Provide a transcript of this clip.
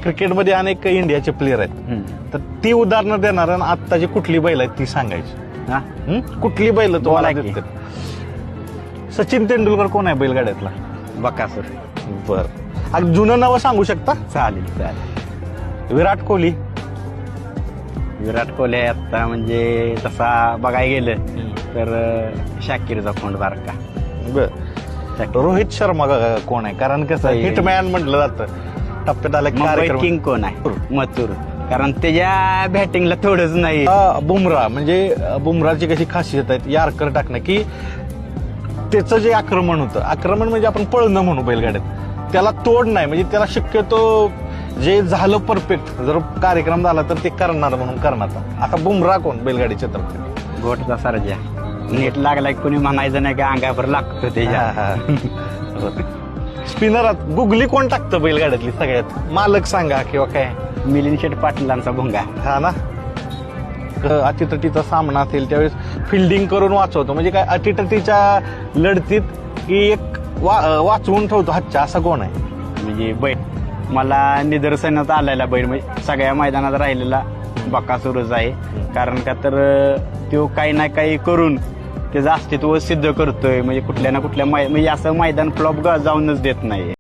क्रिकेटमध्ये अनेक इंडियाचे प्लेयर आहेत, तर ती उदाहरणं देणार आणि आत्ताची कुठली बैल आहेत ती सांगायची. हा कुठली बैल तुम्हाला बोला की. देतात? सचिन तेंडुलकर कोण आहे बैलगाड्यातला? बकासूर. बर, जुनं नावं सांगू शकता? चालेल चालेल. विराट कोहली. विराट कोहली आता म्हणजे तसा बघायला गेलं तर शाकीरचा खोंड बारका. बर, रोहित शर्मा कोण आहे? कारण कसं हे- हिटमॅन म्हटलं जातं. टप्प्यात आलं मुंबई कार्यक्रम. किंग कोण आहे? मथुर. कारण त्याच्या बॅटिंगला थोडंच नाही. बुमरा, म्हणजे बुमराची कशी खासियत आहे यार्कर टाकणं, की त्याचं जे आक्रमण होतं, आक्रमण म्हणजे आपण पळणं म्हणू बैलगाड्यात, त्याला तोड नाही. म्हणजे त्याला शक्यतो जे झालं परफेक्ट, जर कार्यक्रम झाला तर ते करणार म्हणून करणार. आता बुमरा कोण बैलगाडी क्षेत्रात? गोटचा सरजा. नीट लागला की कोणी म्हणायचं नाही की अंगावर लागतो त्याच्या. स्पिनरात गुगली कोण टाकतं बैलगाड्यातली सगळ्यात? मालक सांगा किंवा काय? मिलिंद शेठ पाटलांचा भुंगा. हा ना. अटीतटीचा सामना असेल त्यावेळेस फिल्डिंग करून वाचवतो. म्हणजे काय, अटीतटीच्या लढतीत की एक वाचवून ठेवतो हातच्या, असा कोण आहे? म्हणजे बैल मला निदर्शनात आलेला बैल म्हणजे सगळ्या मैदानात राहिलेला बकासूरच आहे. कारण का तर तो काही ना काही करून त्याचं अस्तित्व सिद्ध करतोय. म्हणजे कुठल्या ना कुठल्या म्हणजे असं मैदान फ्लॉप जाऊनच देत नाही.